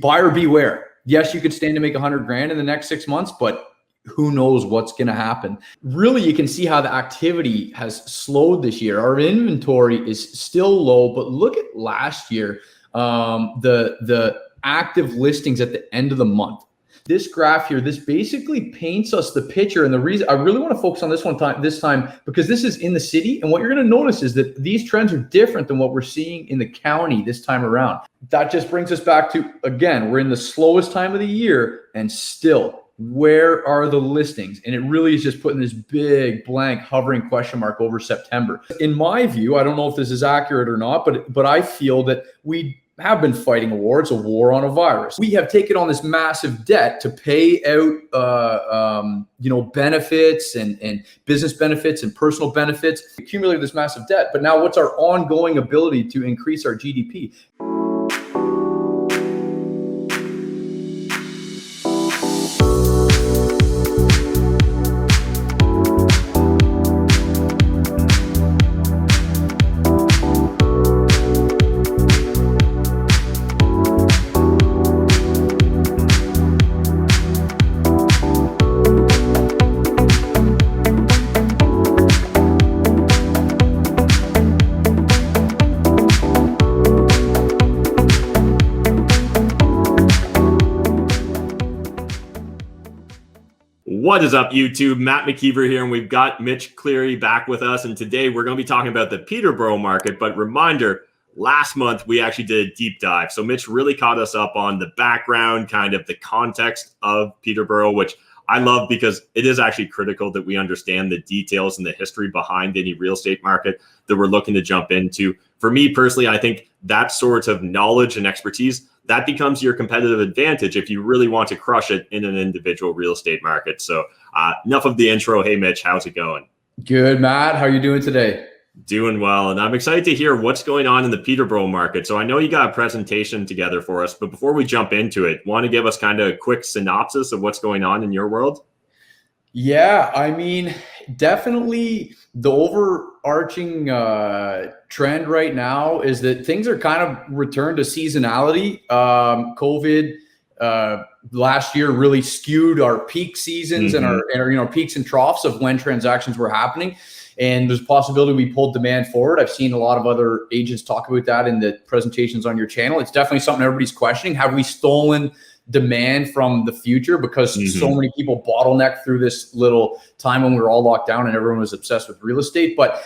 buyer beware. Yes, you could stand to make $100,000 in the next 6 months, but who knows what's going to happen. Really, you can see how the activity has slowed this year. Our inventory is still low, but look at last year, the active listings at the end of the month. This graph here, this basically paints us the picture. And the reason I really want to focus on this time, because this is in the city. And what you're going to notice is that these trends are different than what we're seeing in the county this time around. That just brings us back to, again, we're in the slowest time of the year, and still, where are the listings? And it really is just putting this big blank hovering question mark over September. In my view, I don't know if this is accurate or not, but I feel that we have been fighting a war. It's a war on a virus. We have taken on this massive debt to pay out, benefits and business benefits and personal benefits, accumulated this massive debt. But now what's our ongoing ability to increase our GDP? What is up, YouTube? Matt McKeever here, and we've got Mitch Cleary back with us. And today we're going to be talking about the Peterborough market. But reminder, last month we actually did a deep dive. So Mitch really caught us up on the background, kind of the context of Peterborough, which I love because it is actually critical that we understand the details and the history behind any real estate market that we're looking to jump into. For me personally, I think that sort of knowledge and expertise, that becomes your competitive advantage if you really want to crush it in an individual real estate market. So enough of the intro. Hey, Mitch, how's it going? Good, Matt. How are you doing today? Doing well. And I'm excited to hear what's going on in the Peterborough market. So I know you got a presentation together for us, but before we jump into it, want to give us kind of a quick synopsis of what's going on in your world? Yeah, I mean, definitely the overarching trend right now is that things are kind of returned to seasonality. COVID last year really skewed our peak seasons and our peaks and troughs of when transactions were happening. And there's a possibility we pulled demand forward. I've seen a lot of other agents talk about that in the presentations on your channel. It's definitely something everybody's questioning. Have we stolen demand from the future because so many people bottlenecked through this little time when we were all locked down and everyone was obsessed with real estate? But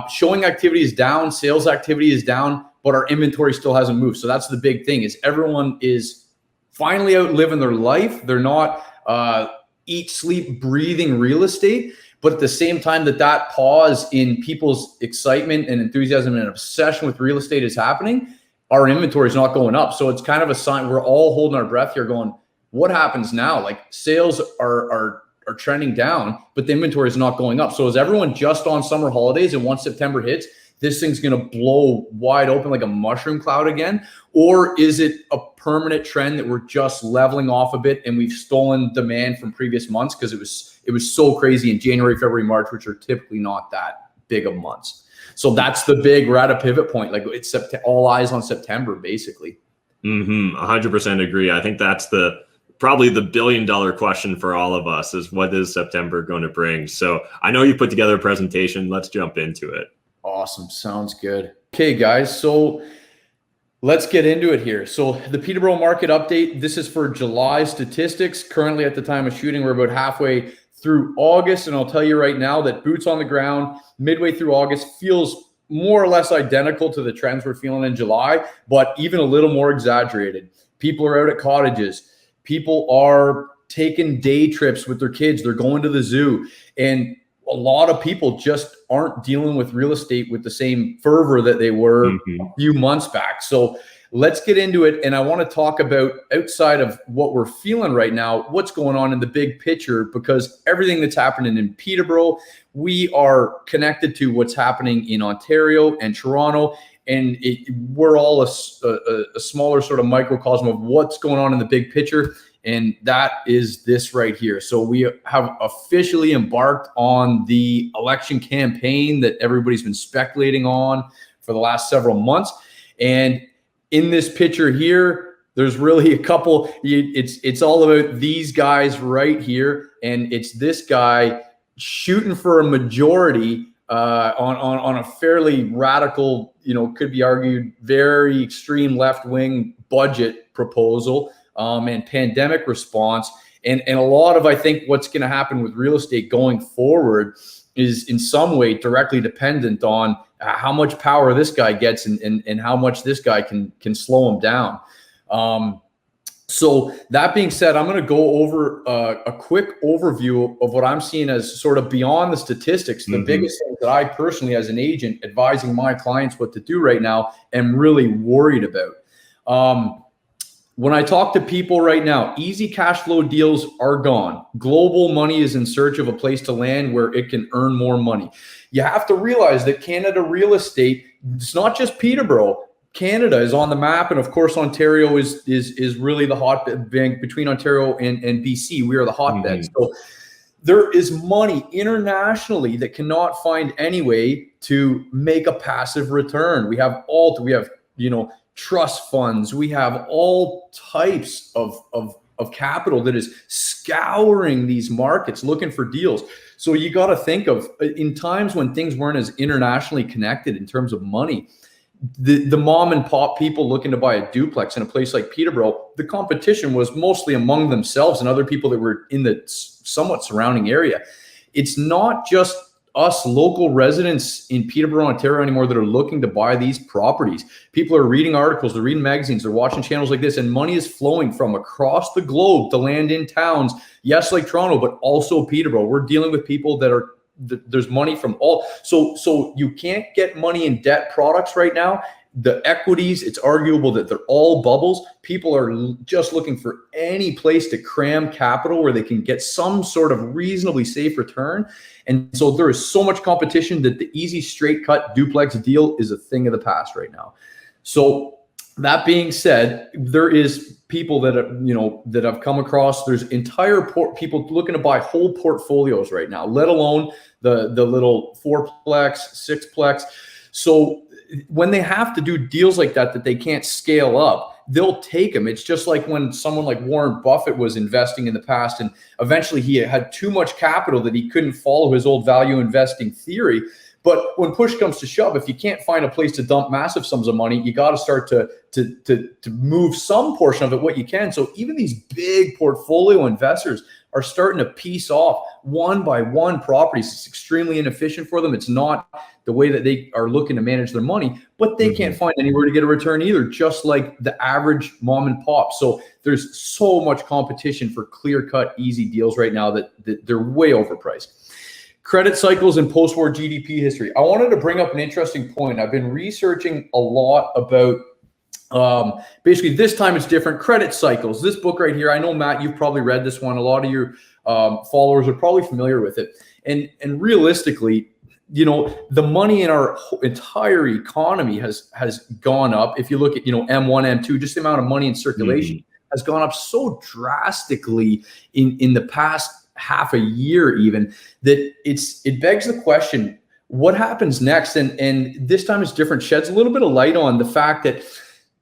showing activity is down, sales activity is down, but our inventory still hasn't moved. So that's the big thing, is everyone is finally out living their life. They're not eat, sleep, breathing real estate. But at the same time that pause in people's excitement and enthusiasm and obsession with real estate is happening, our inventory is not going up. So it's kind of a sign we're all holding our breath here going, what happens now? Like, sales are trending down, but the inventory is not going up. So is everyone just on summer holidays, and once September hits, this thing's going to blow wide open like a mushroom cloud again? Or is it a permanent trend that we're just leveling off a bit and we've stolen demand from previous months because it was so crazy in January, February, March, which are typically not that big of months? So that's the big, we're at a pivot point. Like, it's all eyes on September, basically. 100% agree. I think that's probably the $1 billion question for all of us, is what is September going to bring? So I know you put together a presentation. Let's jump into it. Awesome. Sounds good. Okay, guys. So let's get into it here. So the Peterborough market update, this is for July statistics. Currently, at the time of shooting, we're about halfway through August. And I'll tell you right now that boots on the ground midway through August feels more or less identical to the trends we're feeling in July, but even a little more exaggerated. People are out at cottages. People are taking day trips with their kids. They're going to the zoo. And a lot of people just aren't dealing with real estate with the same fervor that they were a few months back. So let's get into it. And I want to talk about, outside of what we're feeling right now, what's going on in the big picture, because everything that's happening in Peterborough, we are connected to what's happening in Ontario and Toronto. And we're all a smaller sort of microcosm of what's going on in the big picture. And that is this right here. So we have officially embarked on the election campaign that everybody's been speculating on for the last several months. And in this picture here, There's really a couple. It's all about these guys right here, and it's this guy shooting for a majority on a fairly radical, could be argued very extreme left-wing budget proposal and pandemic response. And a lot of, I think, what's going to happen with real estate going forward is in some way directly dependent on how much power this guy gets and how much this guy can slow him down. So that being said, I'm going to go over a quick overview of what I'm seeing as sort of beyond the statistics, the biggest thing that I personally, as an agent advising my clients what to do right now, am really worried about. When I talk to people right now, easy cash flow deals are gone. Global money is in search of a place to land where it can earn more money. You have to realize that Canada real estate, it's not just Peterborough. Canada is on the map, and of course, Ontario is really the hotbed. Between Ontario and BC, we are the hotbed. So there is money internationally that cannot find any way to make a passive return. We have trust funds. We have all types of capital that is scouring these markets looking for deals. So you got to think of, in times when things weren't as internationally connected in terms of money, the mom and pop people looking to buy a duplex in a place like Peterborough, the competition was mostly among themselves and other people that were in the somewhat surrounding area. It's not just us local residents in Peterborough, Ontario anymore that are looking to buy these properties. People are reading articles, they're reading magazines, they're watching channels like this, and money is flowing from across the globe to land in towns, yes, like Toronto, but also Peterborough. We're dealing with people that are, there's money from all, so you can't get money in debt products right now. The equities, it's arguable that they're all bubbles. People are just looking for any place to cram capital where they can get some sort of reasonably safe return. And so there is so much competition that the easy straight cut duplex deal is a thing of the past right now. So that being said, there is people that that I've come across. There's entire people looking to buy whole portfolios right now, let alone the little 4-plex, 6-plex. So when they have to do deals like that they can't scale up, they'll take them. It's just like when someone like Warren Buffett was investing in the past, and eventually he had too much capital that he couldn't follow his old value investing theory. But when push comes to shove, if you can't find a place to dump massive sums of money, you got to start to move some portion of it what you can. So even these big portfolio investors are starting to piece off one by one properties. It's extremely inefficient for them. It's not the way that they are looking to manage their money, but they can't find anywhere to get a return either, just like the average mom and pop. So there's so much competition for clear-cut, easy deals right now that they're way overpriced. Credit cycles and post-war GDP history. I wanted to bring up an interesting point. I've been researching a lot about basically this time it's different. Credit cycles. This book right here, I know, Matt, you've probably read this one. A lot of your followers are probably familiar with it. And realistically, the money in our entire economy has gone up. If you look at, M1, M2, just the amount of money in circulation has gone up so drastically in the past half a year even, that it begs the question, what happens next? And this time it's different. Sheds a little bit of light on the fact that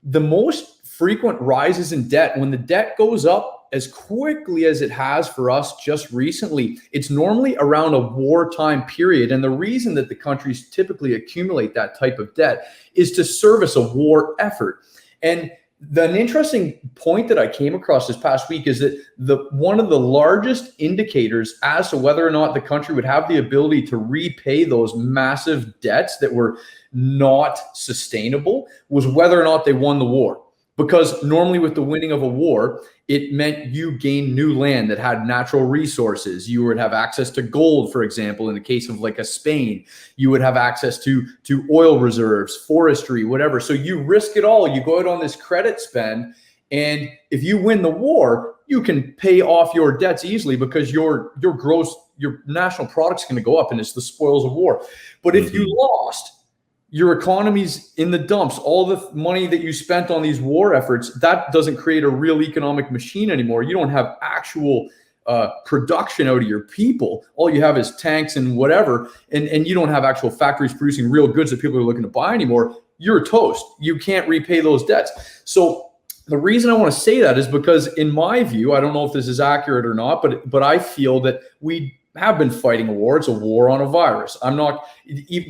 the most frequent rises in debt, when the debt goes up as quickly as it has for us just recently, it's normally around a wartime period. And the reason that the countries typically accumulate that type of debt is to service a war effort. And an interesting point that I came across this past week is that one of the largest indicators as to whether or not the country would have the ability to repay those massive debts that were not sustainable was whether or not they won the war. Because normally with the winning of a war, it meant you gained new land that had natural resources. You would have access to gold, for example, in the case of like a Spain. You would have access to oil reserves, forestry, whatever. So you risk it all. You go out on this credit spend, and if you win the war, you can pay off your debts easily because your national product's going to go up, and it's the spoils of war. But if you lost, your economy's in the dumps. All the money that you spent on these war efforts, that doesn't create a real economic machine anymore. You don't have actual production out of your people. All you have is tanks and whatever, and you don't have actual factories producing real goods that people are looking to buy anymore. You're toast. You can't repay those debts. So The reason I want to say that is because, in my view, I don't know if this is accurate or not, but I feel that we have been fighting a war. It's a war on a virus. I'm not,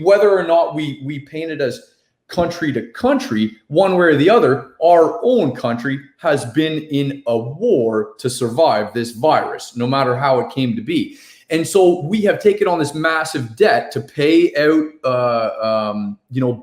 whether or not we paint it as country to country, one way or the other, our own country has been in a war to survive this virus, no matter how it came to be. And so we have taken on this massive debt to pay out,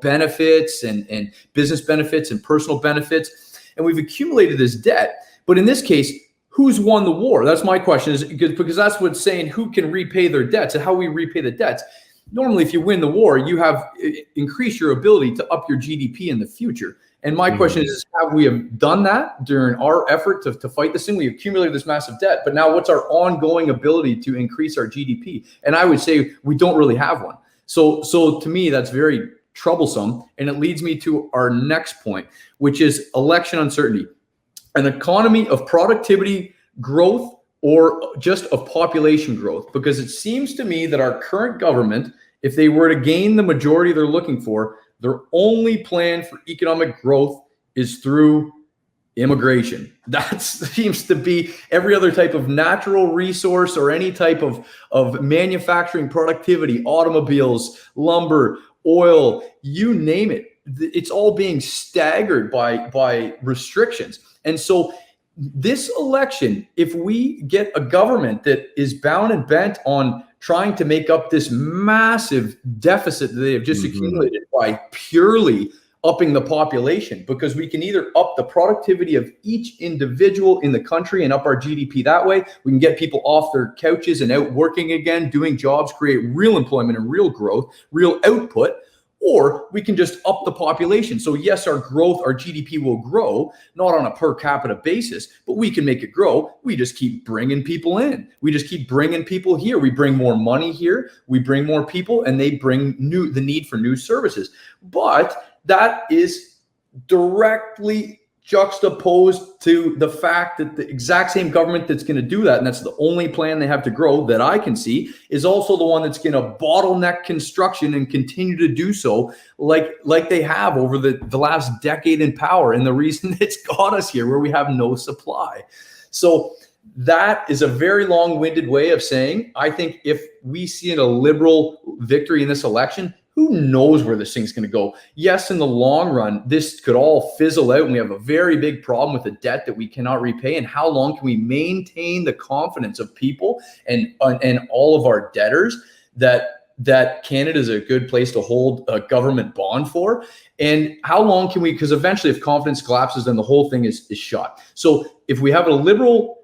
benefits and business benefits and personal benefits. And we've accumulated this debt. But in this case, who's won the war? That's my question, is because that's what's saying who can repay their debts and how we repay the debts. Normally, if you win the war, you have increased your ability to up your GDP in the future. And my question is, have we have done that during our effort to fight this thing? We accumulated this massive debt, but now what's our ongoing ability to increase our GDP? And I would say we don't really have one. So to me, that's very troublesome. And it leads me to our next point, which is election uncertainty. An economy of productivity growth or just of population growth, because it seems to me that our current government, if they were to gain the majority they're looking for, their only plan for economic growth is through immigration. That seems to be every other type of natural resource or any type of manufacturing productivity, automobiles, lumber, oil, you name it. It's all being staggered by restrictions. And so this election, if we get a government that is bound and bent on trying to make up this massive deficit that they have just accumulated by purely upping the population, because we can either up the productivity of each individual in the country and up our GDP that way. We can get people off their couches and out working again, doing jobs, create real employment and real growth, real output. Or we can just up the population. So yes, our growth, our GDP will grow, not on a per capita basis, but we can make it grow. We just keep bringing people in. We just keep bringing people here. We bring more money here. We bring more people, and they bring the need for new services. But that is directly juxtaposed to the fact that the exact same government that's going to do that, and that's the only plan they have to grow that I can see, is also the one that's going to bottleneck construction and continue to do so like they have over the last decade in power, and the reason it's got us here where we have no supply. So that is a very long-winded way of saying, I think if we see a liberal victory in this election, who knows where this thing's going to go? Yes, in the long run, this could all fizzle out, and we have a very big problem with the debt that we cannot repay. And how long can we maintain the confidence of people and all of our debtors that Canada is a good place to hold a government bond for? And how long can we, because eventually if confidence collapses, then the whole thing is shot. So if we have a liberal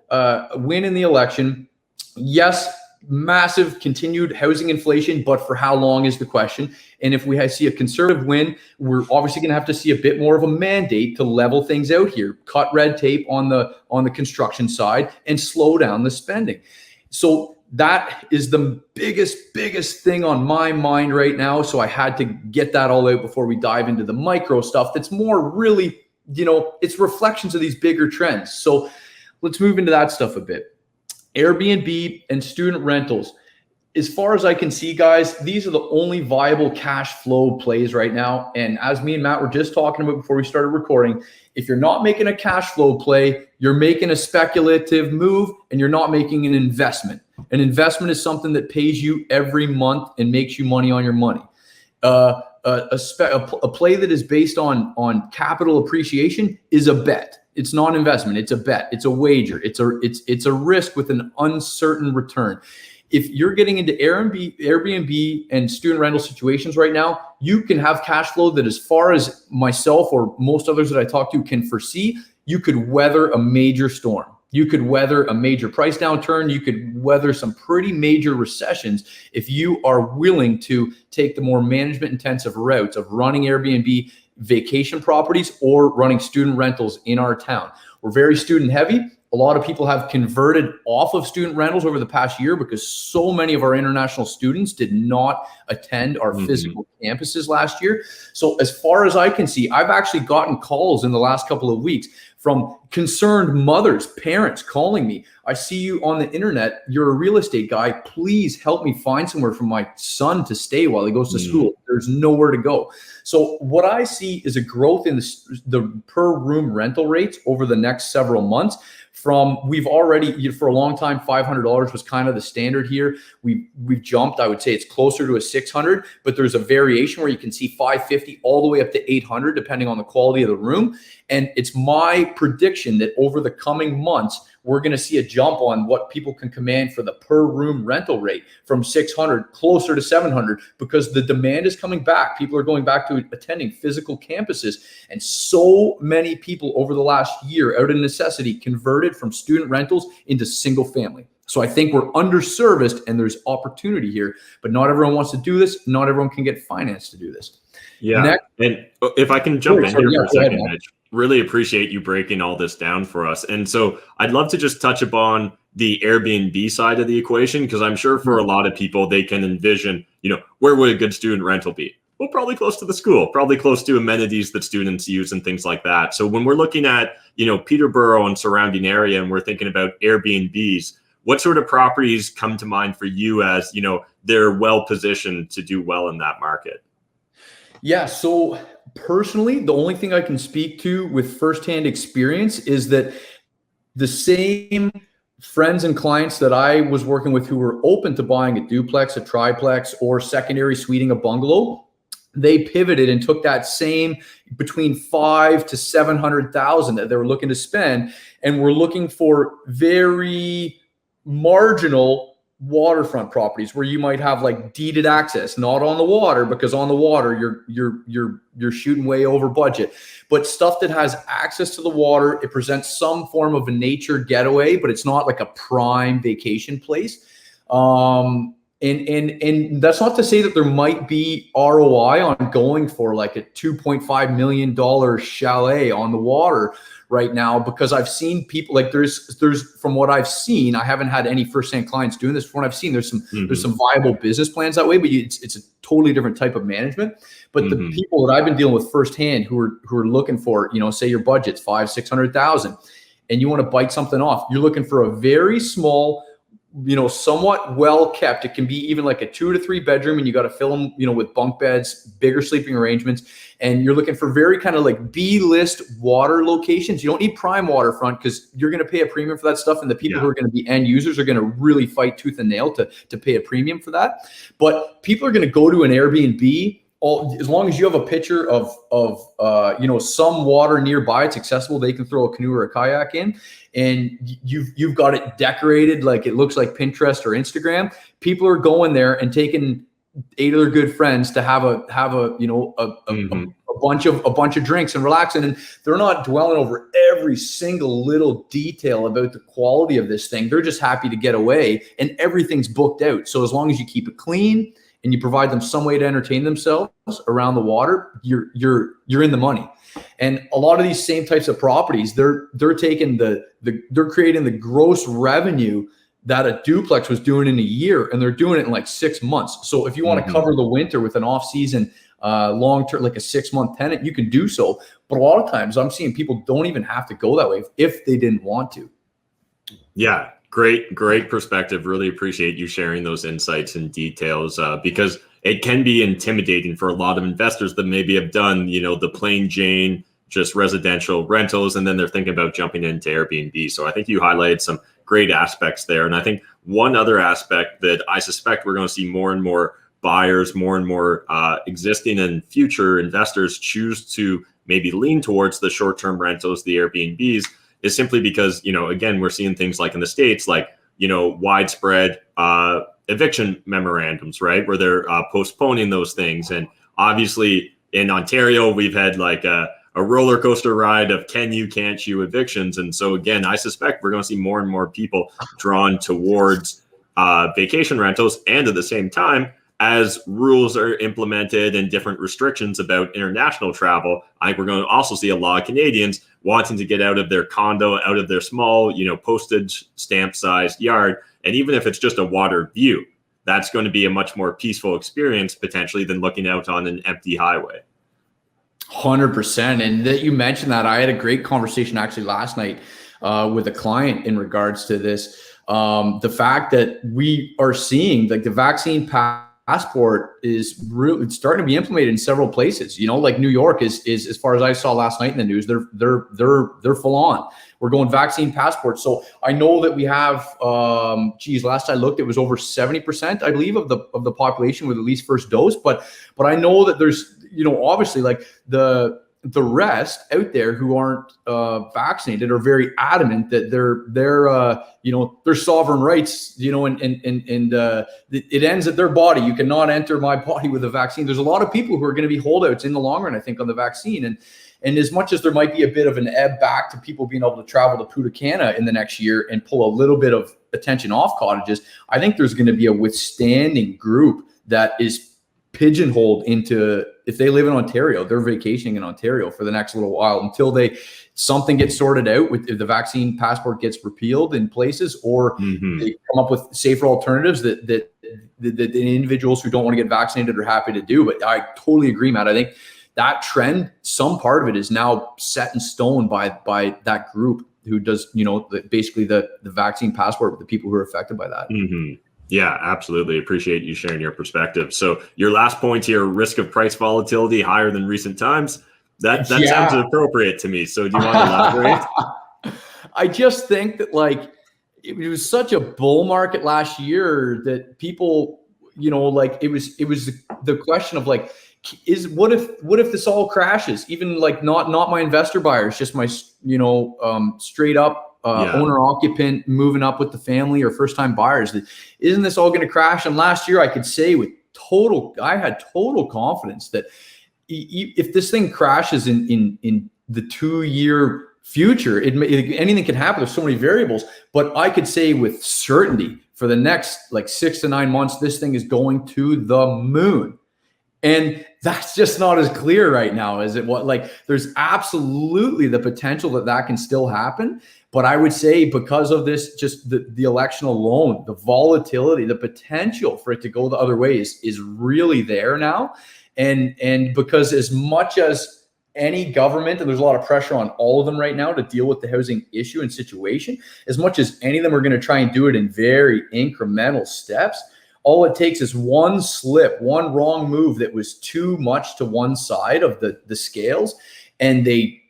win in the election, yes, massive continued housing inflation, but for how long is the question. And if we see a conservative win, we're obviously going to have to see a bit more of a mandate to level things out here, cut red tape on the construction side, and slow down the spending. So that is the biggest thing on my mind right now. So I had to get that all out before we dive into the micro stuff that's more really, it's reflections of these bigger trends. So let's move into that stuff a bit. Airbnb and student rentals. As far as I can see, guys, these are the only viable cash flow plays right now. And as me and Matt were just talking about before we started recording, if you're not making a cash flow play, you're making a speculative move and you're not making an investment. An investment is something that pays you every month and makes you money on your money. A play that is based on capital appreciation is a bet. It's not an investment. It's a bet. It's a wager. It's a risk with an uncertain return. If you're getting into Airbnb and student rental situations right now, you can have cash flow that, as far as myself or most others that I talk to can foresee, you could weather a major storm. You could weather a major price downturn. You could weather some pretty major recessions if you are willing to take the more management intensive routes of running Airbnb vacation properties or running student rentals in our town. We're very student heavy. A lot of people have converted off of student rentals over the past year because so many of our international students did not attend our physical campuses last year. So as far as I can see, I've actually gotten calls in the last couple of weeks from concerned mothers, parents calling me. I see you on the internet. You're a real estate guy. Please help me find somewhere for my son to stay while he goes to school. There's nowhere to go. So what I see is a growth in the per room rental rates over the next several months. We've already, for a long time, $500 was kind of the standard here. We've jumped. I would say it's closer to a 600, but there's a variation where you can see 550 all the way up to 800, depending on the quality of the room. And it's my prediction that over the coming months, we're going to see a jump on what people can command for the per room rental rate from 600 closer to 700 because the demand is coming back. People are going back to attending physical campuses. And so many people over the last year, out of necessity, converted from student rentals into single family. So I think we're underserviced and there's opportunity here, but not everyone wants to do this. Not everyone can get finance to do this. Yeah. Next, and if I can jump in here for a second, Mitch, really appreciate you breaking all this down for us. And so I'd love to just touch upon the Airbnb side of the equation, because I'm sure for a lot of people, they can envision, where would a good student rental be? Well, probably close to the school, probably close to amenities that students use and things like that. So when we're looking at, Peterborough and surrounding area, and we're thinking about Airbnbs, what sort of properties come to mind for you as, they're well positioned to do well in that market? Yeah. So personally, the only thing I can speak to with firsthand experience is that the same friends and clients that I was working with who were open to buying a duplex, a triplex, or secondary suiting a bungalow, they pivoted and took that same between 500,000 to 700,000 that they were looking to spend, and were looking for very marginal waterfront properties where you might have like deeded access, not on the water, because on the water you're shooting way over budget, but stuff that has access to the water. It presents some form of a nature getaway, but it's not like a prime vacation place. And that's not to say that there might be ROI on going for like a $2.5 million chalet on the water right now, because I've seen people like there's from what I've seen, I haven't had any firsthand clients doing this. From what I've seen, there's some viable business plans that way, but it's a totally different type of management. But the people that I've been dealing with firsthand who are looking for, say your budget's 500,000-600,000 and you want to bite something off, you're looking for a very small, somewhat well kept. It can be even like a 2 to 3 bedroom, and you got to fill them, with bunk beds, bigger sleeping arrangements. And you're looking for very kind of like B-list water locations. You don't need prime waterfront because you're going to pay a premium for that stuff. And the people who are going to be end users are going to really fight tooth and nail to pay a premium for that. But people are going to go to an Airbnb as long as you have a picture of some water nearby, it's accessible. They can throw a canoe or a kayak in, and you've got it decorated like it looks like Pinterest or Instagram. People are going there and taking 8 of their good friends to have a bunch of drinks and relaxing, and they're not dwelling over every single little detail about the quality of this thing. They're just happy to get away, and everything's booked out. So as long as you keep it clean and you provide them some way to entertain themselves around the water, you're in the money. And a lot of these same types of properties, they're taking they're creating the gross revenue that a duplex was doing in a year, and they're doing it in like 6 months. So if you want to cover the winter with an off-season long-term, like a 6-month tenant, you can do so. But a lot of times I'm seeing people don't even have to go that way if they didn't want to. Yeah. Great perspective. Really appreciate you sharing those insights and details, because it can be intimidating for a lot of investors that maybe have done, the plain Jane, just residential rentals, and then they're thinking about jumping into Airbnb. So I think you highlighted some great aspects there. And I think one other aspect that I suspect we're going to see more and more buyers, more and more existing and future investors choose to maybe lean towards the short-term rentals, the Airbnbs, is simply because, again, we're seeing things like in the States, like, widespread eviction memorandums, right? Where they're postponing those things. And obviously in Ontario, we've had like a roller coaster ride of can't you evictions. And so again, I suspect we're going to see more and more people drawn towards vacation rentals. And at the same time, as rules are implemented and different restrictions about international travel, I think we're going to also see a lot of Canadians wanting to get out of their condo, out of their small, postage stamp sized yard. And even if it's just a water view, that's going to be a much more peaceful experience potentially than looking out on an empty highway. 100%. And that you mentioned that, I had a great conversation actually last night with a client in regards to this. The fact that we are seeing like the vaccine passport is really starting to be implemented in several places. Like New York is as far as I saw last night in the news, they're full on. We're going vaccine passport. So I know that we have, last I looked, it was over 70%, I believe, of the population with at least first dose. But I know that there's, obviously like the rest out there who aren't vaccinated are very adamant that their sovereign rights, and it ends at their body. You cannot enter my body with a vaccine. There's a lot of people who are going to be holdouts in the long run, I think, on the vaccine. And as much as there might be a bit of an ebb back to people being able to travel to Punta Cana in the next year and pull a little bit of attention off cottages, I think there's going to be a withstanding group that is pigeonholed into, if they live in Ontario, they're vacationing in Ontario for the next little while until something gets sorted out with if the vaccine passport gets repealed in places, or they come up with safer alternatives that the individuals who don't want to get vaccinated are happy to do. But I totally agree, Matt. I think that trend, some part of it is now set in stone by that group who does, basically the vaccine passport with the people who are affected by that. Yeah, absolutely. Appreciate you sharing your perspective. So your last point here, risk of price volatility higher than recent times. That sounds appropriate to me. So do you want to elaborate? I just think that it was such a bull market last year that people, it was the question of what if this all crashes? Even not my investor buyers, just my straight up owner occupant moving up with the family or first time buyers. Isn't this all going to crash? And last year I could say I had total confidence that if this thing crashes in the 2-year future, anything can happen. There's so many variables, but I could say with certainty for the next 6 to 9 months, this thing is going to the moon. And that's just not as clear right now as it was. There's absolutely the potential that can still happen. But I would say because of this, just the election alone, the volatility, the potential for it to go the other way is really there now. And because as much as any government, and there's a lot of pressure on all of them right now to deal with the housing issue and situation, as much as any of them are going to try and do it in very incremental steps, all it takes is one slip, one wrong move that was too much to one side of the scales, and they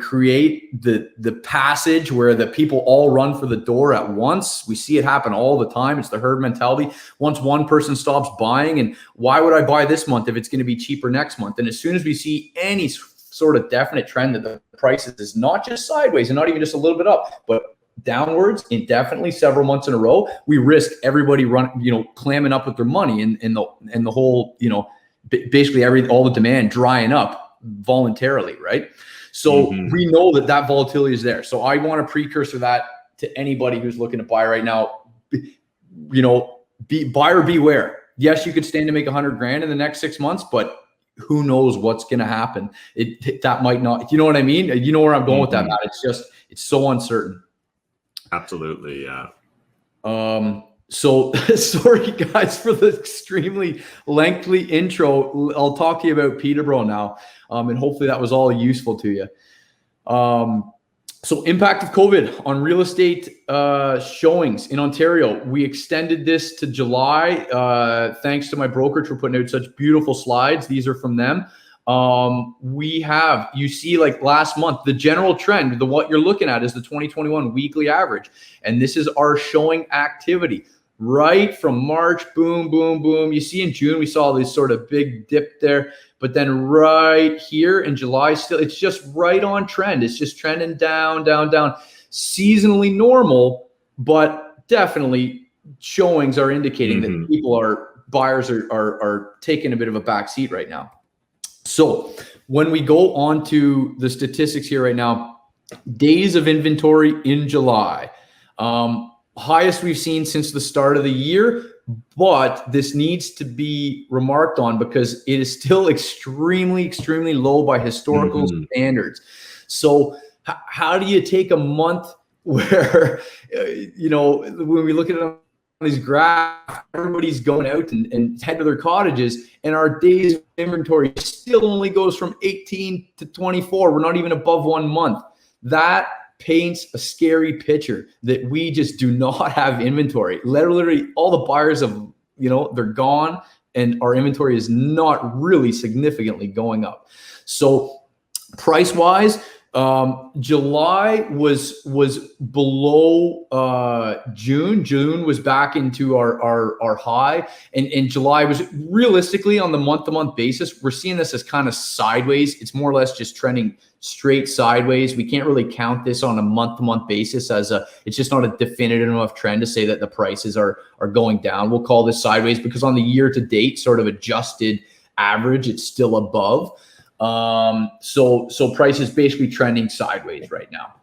create the passage where the people all run for the door at once. We see it happen all the time. It's the herd mentality. Once one person stops buying, and why would I buy this month if it's going to be cheaper next month? And as soon as we see any sort of definite trend that the prices is not just sideways and not even just a little bit up, but downwards indefinitely several months in a row, we risk everybody clamming up with their money and the whole, basically all the demand drying up voluntarily, right? So we know that volatility is there. So I want to precursor that to anybody who's looking to buy right now. Be buyer beware. Yes, you could stand to make $100,000 in the next 6 months, but who knows what's going to happen? That might not. You know what I mean? You know where I'm going with that, Matt. It's so uncertain. Absolutely, yeah. So sorry guys for the extremely lengthy intro. I'll talk to you about Peterborough now, and hopefully that was all useful to you. So impact of COVID on real estate showings in Ontario. We extended this to July. Thanks to my brokerage for putting out such beautiful slides. These are from them. You see last month, the general trend, what you're looking at is the 2021 weekly average. And this is our showing activity right from March, boom, boom, boom. You see in June, we saw this sort of big dip there, but then right here in July, still, it's just right on trend. It's just trending down, down, down. Seasonally normal, but definitely showings are indicating that buyers are taking a bit of a back seat right now. So when we go on to the statistics here right now, days of inventory in July, highest we've seen since the start of the year, but this needs to be remarked on because it is still extremely, extremely low by historical standards. So how do you take a month where, when we look at it on these graphs, everybody's going out and head to their cottages, and our days of inventory still only goes from 18 to 24. We're not even above 1 month. That paints a scary picture that we just do not have inventory. Literally, all the buyers have, they're gone, and our inventory is not really significantly going up. So price-wise, July was below June. June was back into our high, and July was realistically on the month-to-month basis. We're seeing this as kind of sideways. It's more or less just trending straight sideways. We can't really count this on a month-to-month basis it's just not a definitive enough trend to say that the prices are going down. We'll call this sideways because on the year-to-date sort of adjusted average, it's still above. So price is basically trending sideways right now.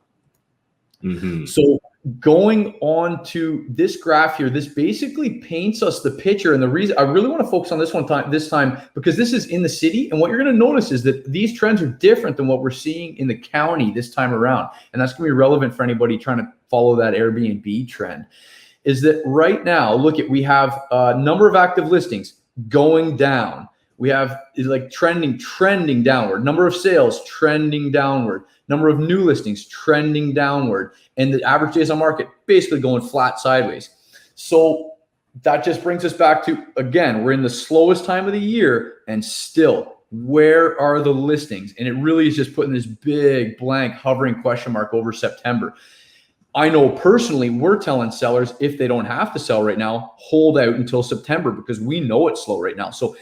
So going on to this graph here, this basically paints us the picture. And the reason I really want to focus on this time, because this is in the city. And what you're going to notice is that these trends are different than what we're seeing in the county this time around. And that's going to be relevant for anybody trying to follow that Airbnb trend. Is that right now, we have a number of active listings going down. We have trending downward. Number of sales trending downward. Number of new listings trending downward. And the average days on market basically going flat sideways. So that just brings us back to, again, we're in the slowest time of the year, and still, where are the listings? And it really is just putting this big blank hovering question mark over September. I know personally, we're telling sellers, if they don't have to sell right now, hold out until September, because we know it's slow right now. So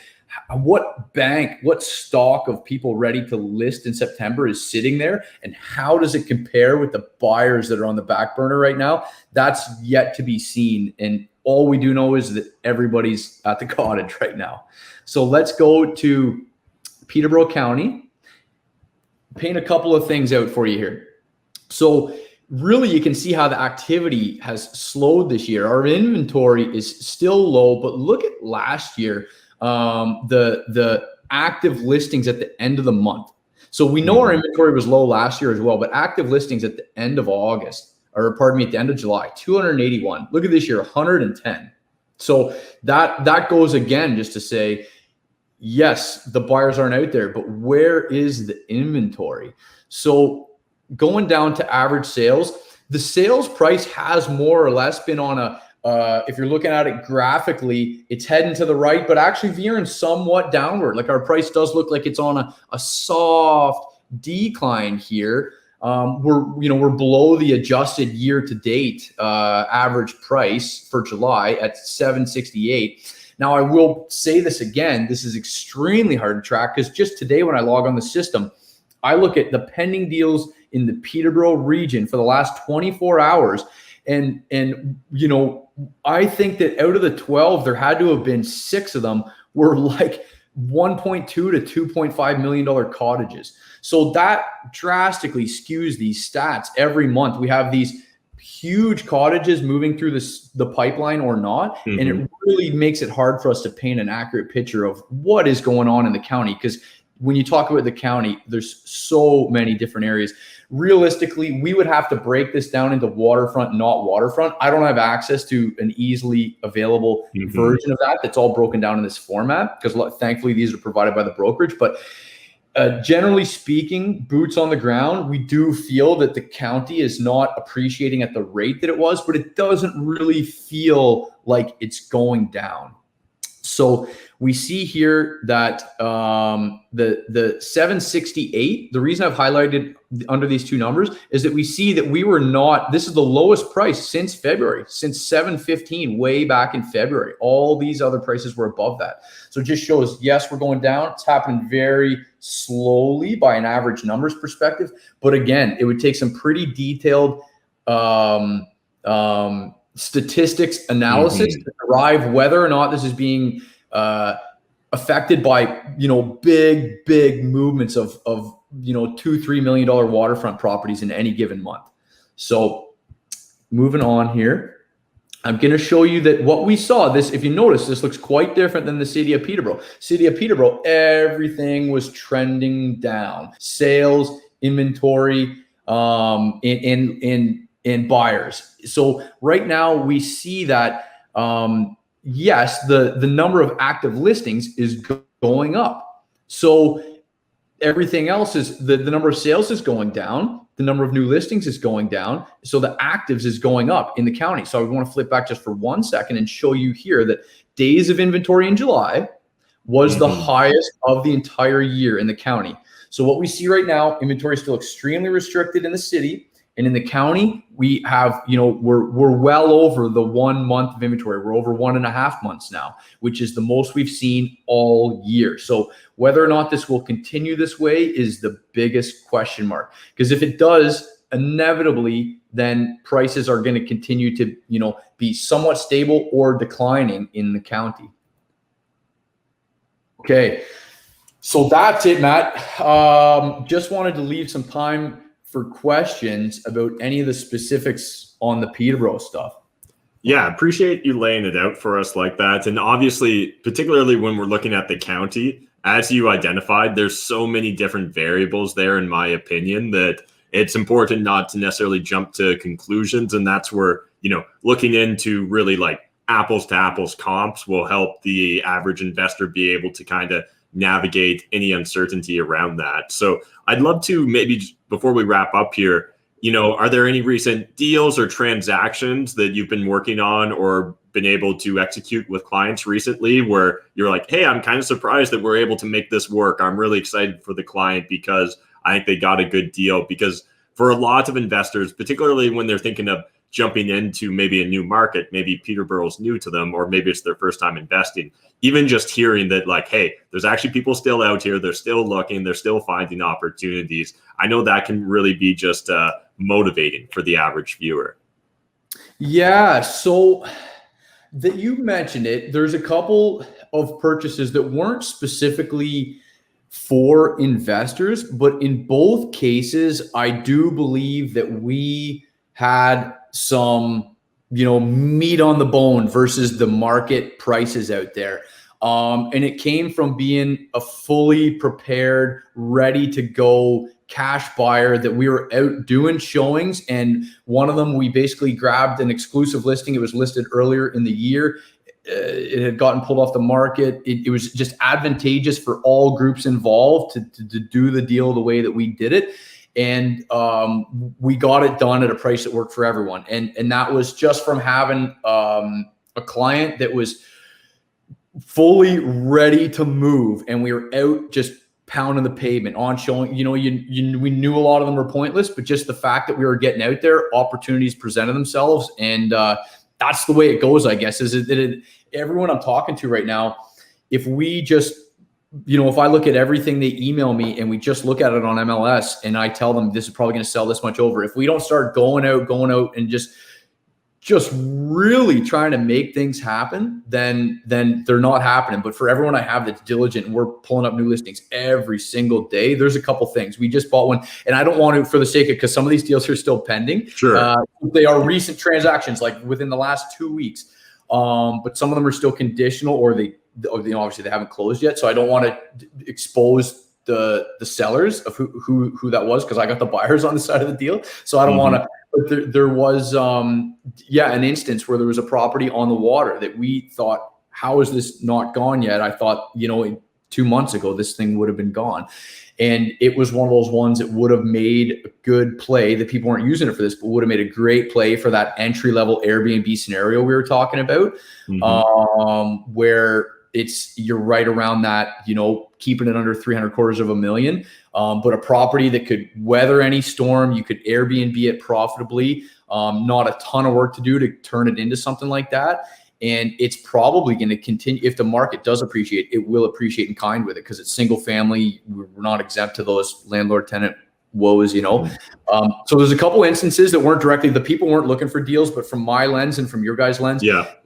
what stock of people ready to list in September is sitting there, and how does it compare with the buyers that are on the back burner right now? That's yet to be seen. And all we do know is that everybody's at the cottage right now. So let's go to Peterborough County, paint a couple of things out for you here. So really, you can see how the activity has slowed this year. Our inventory is still low, but look at last year. The active listings at the end of the month. So we know our inventory was low last year as well, but active listings at the end of August, or pardon me, at the end of July, 281. Look at this year, 110. So that goes again just to say, yes, the buyers aren't out there, but where is the inventory? So going down to average sales, the sales price has more or less been on a if you're looking at it graphically, it's heading to the right, but actually veering somewhat downward. Like our price does look like it's on a soft decline here. We're below the adjusted year-to-date average price for July at $768. Now, I will say this again. This is extremely hard to track because just today when I log on the system, I look at the pending deals in the Peterborough region for the last 24 hours. And I think that out of the 12, there had to have been 6 of them were like $1.2 to $2.5 million cottages. So that drastically skews these stats every month. We have these huge cottages moving through the pipeline or not. And it really makes it hard for us to paint an accurate picture of what is going on in the county. Because when you talk about the county, there's so many different areas. Realistically, we would have to break this down into waterfront, not waterfront. I don't have access to an easily available version of that that's all broken down in this format, because thankfully these are provided by the brokerage. But generally speaking, boots on the ground, we do feel that the county is not appreciating at the rate that it was, but it doesn't really feel like it's going down. So we see here that the 768, the reason I've highlighted under these two numbers is that we see that we were not, this is the lowest price since February, since 715, way back in February. All these other prices were above that. So it just shows, yes, we're going down. It's happened very slowly by an average numbers perspective. But again, it would take some pretty detailed statistics analysis to derive whether or not this is being affected by big movements of $2-3 million waterfront properties in any given month. So moving on here, I'm going to show you that what we saw, this, if you notice, this looks quite different than the city of Peterborough. City of Peterborough, everything was trending down. Sales, inventory, in buyers. So right now we see that, yes, the number of active listings is going up. So everything else is, the number of sales is going down. The number of new listings is going down. So the actives is going up in the county. So I want to flip back just for 1 second and show you here that days of inventory in July was the highest of the entire year in the county. So what we see right now, inventory is still extremely restricted in the city. And in the county, we have, we're well over the 1 month of inventory. We're over 1.5 months now, which is the most we've seen all year. So whether or not this will continue this way is the biggest question mark. Because if it does, inevitably, then prices are going to continue to, be somewhat stable or declining in the county. Okay, so that's it, Matt. Just wanted to leave some time for questions about any of the specifics on the Peterborough stuff. Yeah, appreciate you laying it out for us like that. And obviously, particularly when we're looking at the county, as you identified, there's so many different variables there, in my opinion, that it's important not to necessarily jump to conclusions. And that's where, looking into really like apples to apples comps will help the average investor be able to kind of navigate any uncertainty around that. So I'd love to maybe, before we wrap up here, are there any recent deals or transactions that you've been working on or been able to execute with clients recently where you're like, hey, I'm kind of surprised that we're able to make this work. I'm really excited for the client because I think they got a good deal. Because for a lot of investors, particularly when they're thinking of jumping into maybe a new market, maybe Peterborough's new to them, or maybe it's their first time investing, even just hearing that, like, hey, there's actually people still out here, they're still looking, they're still finding opportunities. I know that can really be just motivating for the average viewer. Yeah, so that you mentioned it, there's a couple of purchases that weren't specifically for investors, but in both cases, I do believe that we had some, meat on the bone versus the market prices out there. And it came from being a fully prepared, ready to go cash buyer that we were out doing showings. And one of them, we basically grabbed an exclusive listing. It was listed earlier in the year. It had gotten pulled off the market. It was just advantageous for all groups involved to do the deal the way that we did it. And we got it done at a price that worked for everyone. And that was just from having a client that was fully ready to move. And we were out just pounding the pavement on showing, we knew a lot of them were pointless, but just the fact that we were getting out there, opportunities presented themselves. And that's the way it goes, I guess, is that everyone I'm talking to right now, if we just, if I look at everything they email me and we just look at it on MLS and I tell them this is probably going to sell this much over, if we don't start going out and just really trying to make things happen, then they're not happening. But for everyone I have that's diligent and we're pulling up new listings every single day, there's a couple things. We just bought one, and I don't want to, for the sake of, because some of these deals are still pending. Sure. They are recent transactions, like within the last 2 weeks. But some of them are still conditional, or obviously they haven't closed yet. So I don't want to expose the sellers of who that was, because I got the buyers on the side of the deal. So I don't want to. But there was an instance where there was a property on the water that we thought, how is this not gone yet? I thought, 2 months ago this thing would have been gone. And it was one of those ones that would have made a good play. That people weren't using it for this, but would have made a great play for that entry-level Airbnb scenario we were talking about, where you're right around that, keeping it under 300 quarters of a million, but a property that could weather any storm. You could Airbnb it profitably, not a ton of work to do to turn it into something like that. And it's probably going to continue. If the market does appreciate, it will appreciate in kind with it, because it's single family. We're not exempt to those landlord tenant woes, So there's a couple instances that weren't directly, the people weren't looking for deals, but from my lens and from your guys' lens,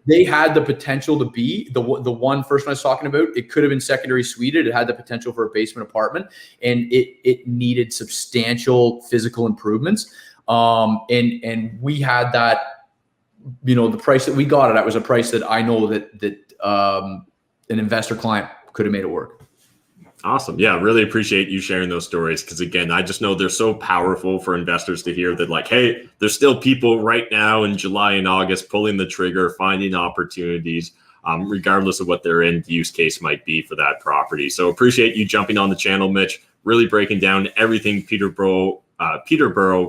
they had the potential to be the one first one I was talking about. It could have been secondary suited. It had the potential for a basement apartment, and it needed substantial physical improvements. And we had that the price that we got it at was a price that I know that an investor client could have made it work. Awesome. Yeah, really appreciate you sharing those stories, because again, I just know they're so powerful for investors to hear that, like, hey, there's still people right now in July and August pulling the trigger, finding opportunities, regardless of what their end use case might be for that property. So appreciate you jumping on the channel, Mitch, really breaking down everything Peterborough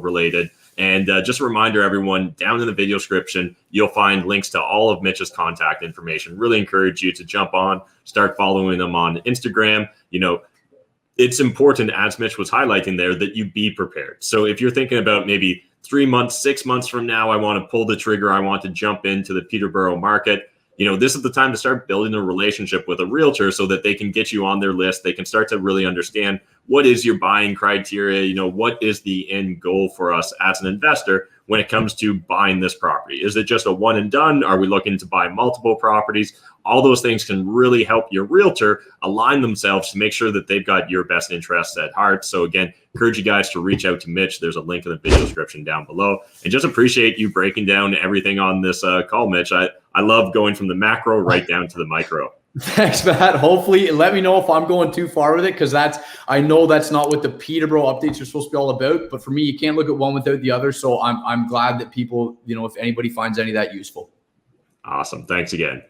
related. And just a reminder, everyone, down in the video description, you'll find links to all of Mitch's contact information. Really encourage you to jump on, start following him on Instagram. It's important, as Mitch was highlighting there, that you be prepared. So if you're thinking about maybe 3 months, 6 months from now, I want to pull the trigger, I want to jump into the Peterborough market, this is the time to start building a relationship with a realtor so that they can get you on their list. They can start to really understand what is your buying criteria, what is the end goal for us as an investor when it comes to buying this property. Is it just a one and done? Are we looking to buy multiple properties? All those things can really help your realtor align themselves to make sure that they've got your best interests at heart. So again, encourage you guys to reach out to Mitch. There's a link in the video description down below. And just appreciate you breaking down everything on this call, Mitch. I love going from the macro right down to the micro. Thanks, Matt. Hopefully, let me know if I'm going too far with it, because I know that's not what the Peterborough updates are supposed to be all about. But for me, you can't look at one without the other. So I'm glad that people, if anybody finds any of that useful. Awesome. Thanks again.